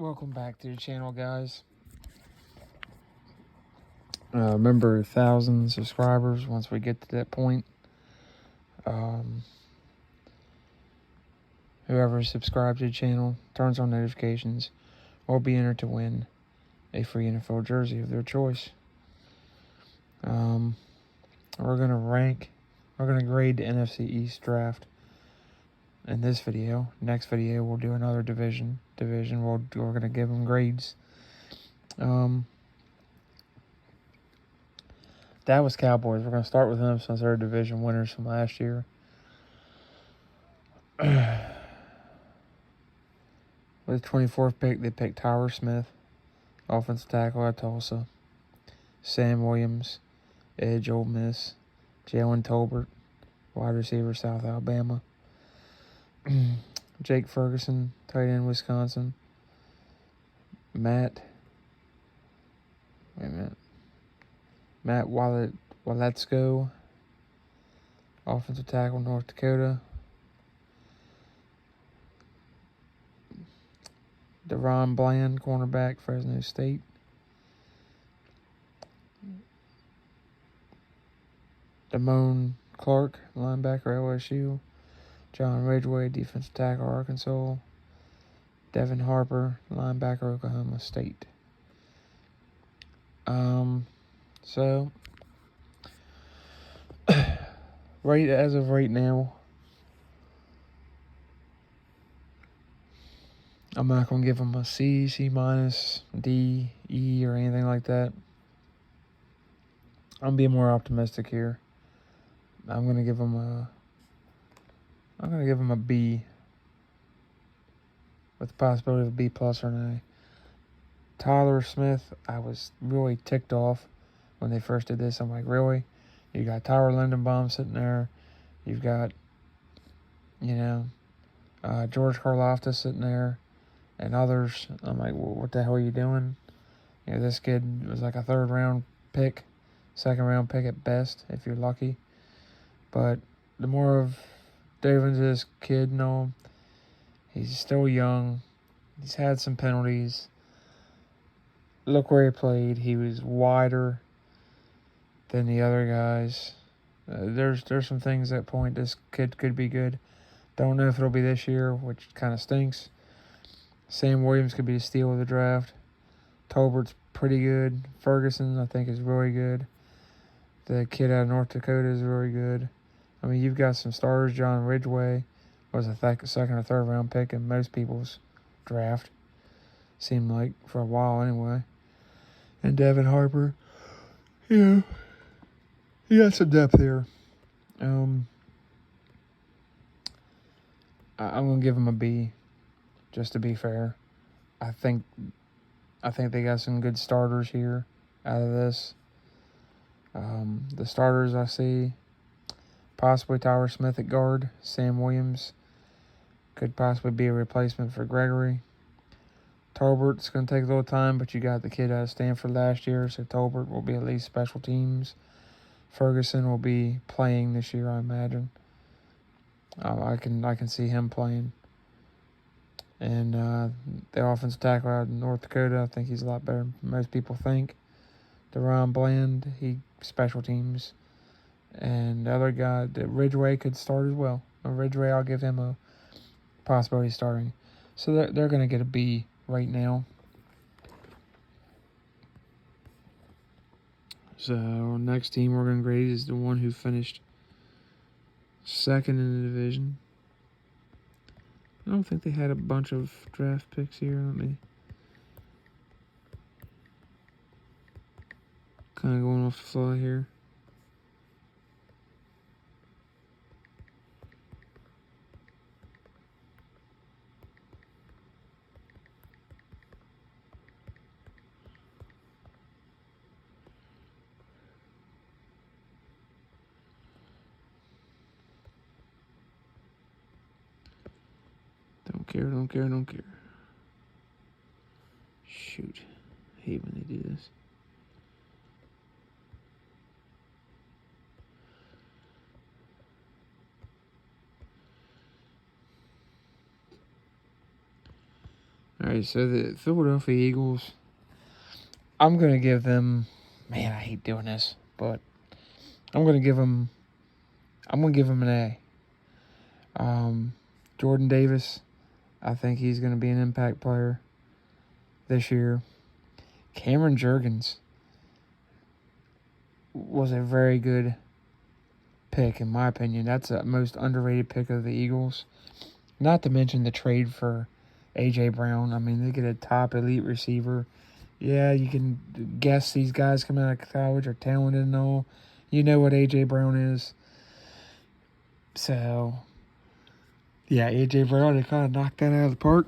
Welcome back to the channel, guys. Remember, 1,000 subscribers once we get to that point. Whoever subscribes to the channel, turns on notifications, will be entered to win a free NFL jersey of their choice. We're going to grade the NFC East draft in this video. Next video, we'll do another division. We're going to give them grades. Dallas Cowboys. We're going to start with them since they're division winners from last year. With the 24th pick, they picked Tyra Smith, offensive tackle at Tulsa. Sam Williams, edge Ole Miss. Jalen Tolbert, wide receiver South Alabama. Jake Ferguson, tight end Wisconsin. Matt Waletsko, offensive tackle North Dakota. Deron Bland, cornerback Fresno State. Damone Clark, linebacker LSU. John Ridgeway, defensive tackle Arkansas. Devin Harper, linebacker Oklahoma State. So as of right now, I'm not going to give them a C, C minus, D, E, or anything like that. I'm being more optimistic here. I'm going to give them a B, with the possibility of a B plus or an A. Tyler Smith, I was really ticked off when they first did this. I'm like, really? You got Tyler Lindenbaum sitting there. You've got, George Karlaftis sitting there and others. I'm like, well, what the hell are you doing? This kid was like a third-round pick, second-round pick at best, if you're lucky. But the more of dove into this kid, he's still young. He's had some penalties. Look where he played. He was wider than the other guys. There's some things that point this kid could be good. Don't know if it'll be this year, which kind of stinks. Sam Williams could be the steal of the draft. Tolbert's pretty good. Ferguson, I think, is really good. The kid out of North Dakota is really good. I mean, you've got some starters. John Ridgeway was a second or third round pick in most people's draft. Seemed like for a while anyway. And Devin Harper, he got some depth here. I'm gonna give him a B, just to be fair. I think they got some good starters here out of this. The starters I see, possibly Tyler Smith at guard. Sam Williams could possibly be a replacement for Gregory. Tolbert's going to take a little time, but you got the kid out of Stanford last year, so Tolbert will be at least special teams. Ferguson will be playing this year, I imagine. I can see him playing. And the offensive tackle out of North Dakota, I think he's a lot better than most people think. Deron Bland, he special teams. And the other guy, Ridgeway, could start as well. Ridgeway, I'll give him a possibility of starting. So they're going to get a B right now. So next team we're going to grade is the one who finished second in the division. I don't think they had a bunch of draft picks here. Let me kind of going off the fly here. Don't care. Shoot. I hate when they do this. All right, so the Philadelphia Eagles, I'm going to give them, man, I hate doing this, but I'm going to give them an A. Jordan Davis, I think he's going to be an impact player this year. Kyron Johnson was a very good pick, in my opinion. That's the most underrated pick of the Eagles. Not to mention the trade for A.J. Brown. I mean, they get a top elite receiver. Yeah, you can guess these guys coming out of college are talented and all. You know what A.J. Brown is. So, yeah, A.J. Brown, they kind of knocked that out of the park.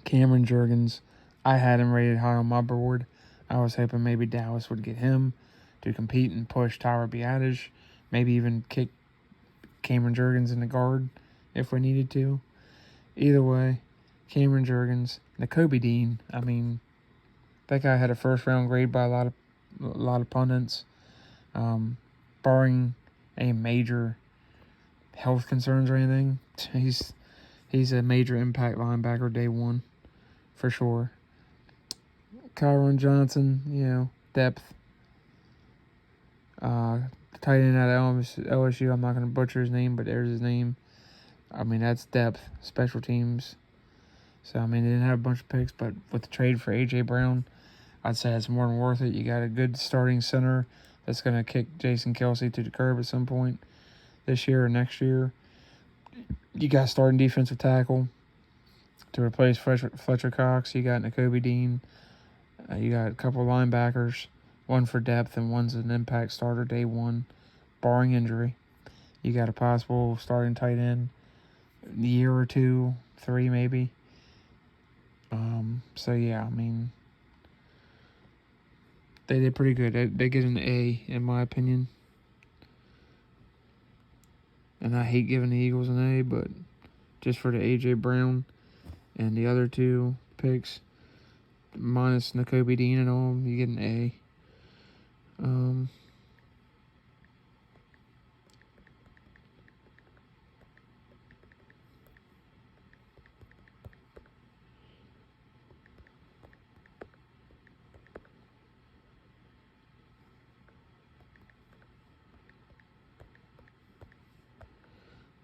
Kyron Johnson, I had him rated high on my board. I was hoping maybe Dallas would get him to compete and push Tyra Smith. Maybe even kick Kyron Johnson in the guard if we needed to. Either way, Kyron Johnson, Nakobe Dean. I mean, that guy had a first-round grade by a lot of pundits. Barring any major health concerns or anything, he's a major impact linebacker day one, for sure. Kyron Johnson, depth. Tight end out of LSU, I'm not going to butcher his name, but there's his name. I mean, that's depth, special teams. So, I mean, they didn't have a bunch of picks, but with the trade for A.J. Brown, I'd say it's more than worth it. You got a good starting center that's going to kick Jason Kelce to the curb at some point this year or next year. You got starting defensive tackle to replace Fletcher Cox. You got Nakobe Dean. You got a couple of linebackers, one for depth and one's an impact starter day one, barring injury. You got a possible starting tight end, a year or two, 3 maybe. So, yeah, I mean, they did pretty good. They get an A, in my opinion. And I hate giving the Eagles an A, but just for the A.J. Brown and the other 2 picks, minus Nakobe Dean and all, you get an A.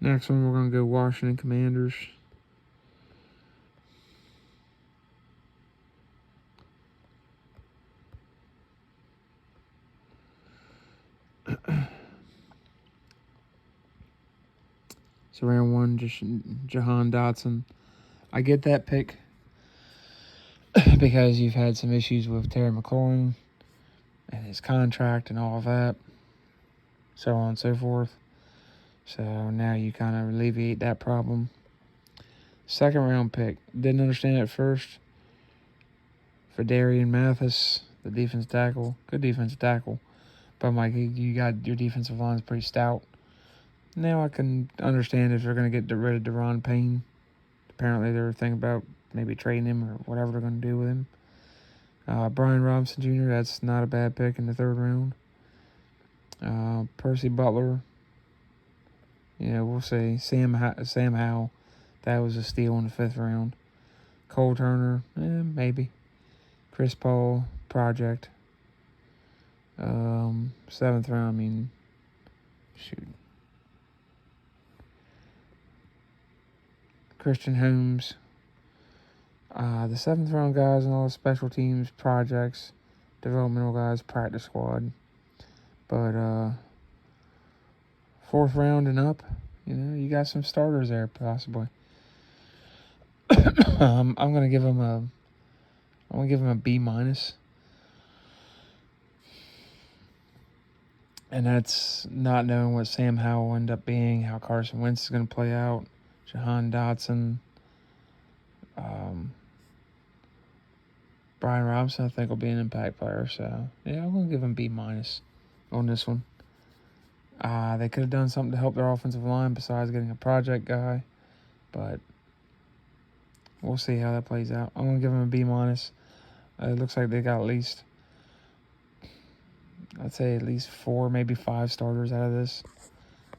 Next one, we're going to go Washington Commanders. So round 1, just Jahan Dotson. I get that pick because you've had some issues with Terry McLaurin and his contract and all of that, so on and so forth. So now you kind of alleviate that problem. Second round pick. Didn't understand it at first. For Darian Mathis, the defensive tackle. Good defensive tackle. But I'm like, you got your defensive line is pretty stout. Now I can understand if they're going to get rid of Deron Payne. Apparently they're thinking about maybe trading him or whatever they're going to do with him. Brian Robinson Jr., that's not a bad pick in the third round. Percy Butler. We'll say Sam Howell. That was a steal in the 5th round. Cole Turner, maybe. Chris Paul, project. 7th round, shoot. Christian Holmes. The 7th round guys and all the special teams, projects, developmental guys, practice squad. But 4th round and up, you got some starters there possibly. I'm gonna give him a B minus, and that's not knowing what Sam Howell will end up being, how Carson Wentz is gonna play out, Jahan Dotson, Brian Robinson. I think will be an impact player. So yeah, I'm gonna give him B minus on this one. They could have done something to help their offensive line besides getting a project guy, but we'll see how that plays out. I'm going to give them a B minus. It looks like they got I'd say at least 4, maybe 5 starters out of this,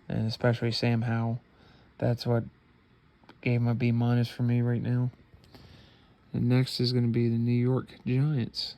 and especially Sam Howell. That's what gave him a B- for me right now. And next is going to be the New York Giants.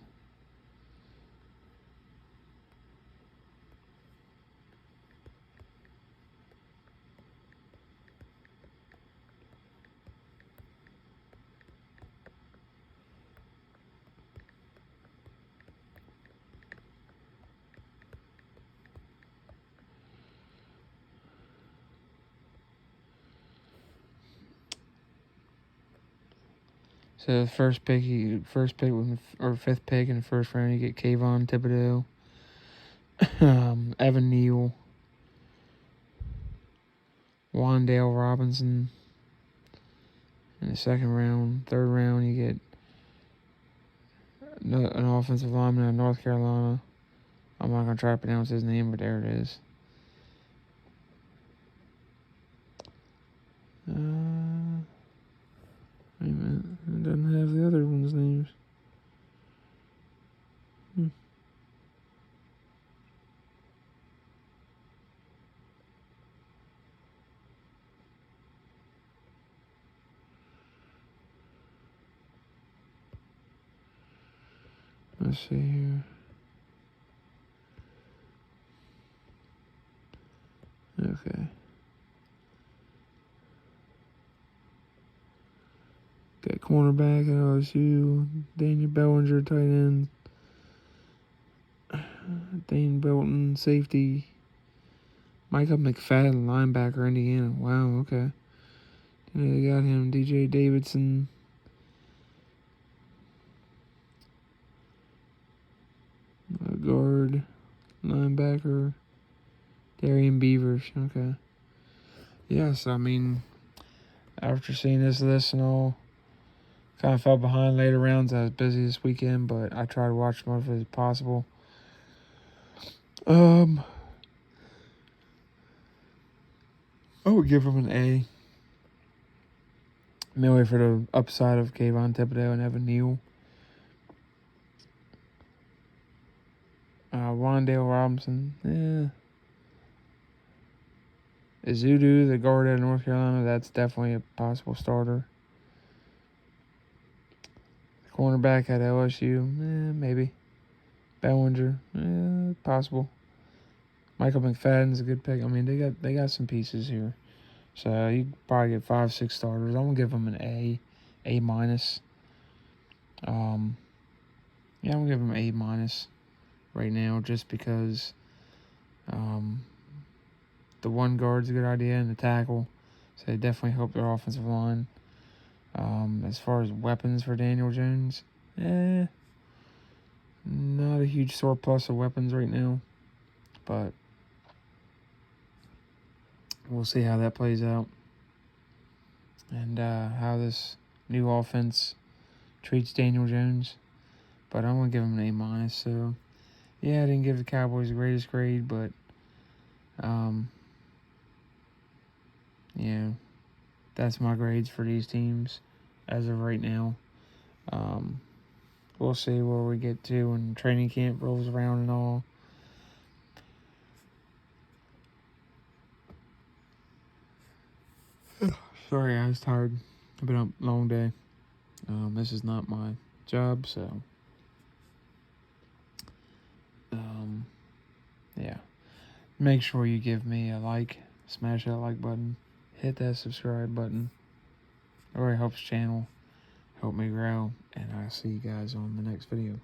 So the fifth pick in the first round, you get Kayvon Thibodeau, Evan Neal, Wandale Robinson. In the second round, third round, you get an offensive lineman out of North Carolina. I'm not gonna try to pronounce his name, but there it is. Wait a minute, it doesn't have the other one's names. Let's see here. Okay. Got cornerback at LSU, Daniel Bellinger, tight end, Dane Belton, safety, Micah McFadden, linebacker, Indiana. Wow, okay. And they got him, DJ Davidson. Guard, linebacker, Darian Beavers. Okay. Yes, I mean, after seeing this list and all, kind of fell behind later rounds. I was busy this weekend, but I tried to watch as much of it as possible. I would give him an A. Mainly for the upside of Kayvon Thibodeau and Evan Neal. Wandale Robinson, Izudu, the guard out of North Carolina, that's definitely a possible starter. Cornerback at LSU, maybe. Bellinger, possible. Michael McFadden's a good pick. I mean, they got some pieces here. So you probably get 5-6 starters. I'm gonna give them an A, A-. I'm gonna give them A- right now, just because the one guard's a good idea and the tackle, so they definitely help their offensive line. As far as weapons for Daniel Jones, not a huge surplus of weapons right now, but we'll see how that plays out and how this new offense treats Daniel Jones. But I'm going to give him an A-. So, yeah, I didn't give the Cowboys the greatest grade, but, that's my grades for these teams as of right now. We'll see where we get to when training camp rolls around and all. Sorry, I was tired. It's been a long day. This is not my job, so yeah. Make sure you give me a like, smash that like button, hit that subscribe button. It really helps the channel, help me grow, and I'll see you guys on the next video.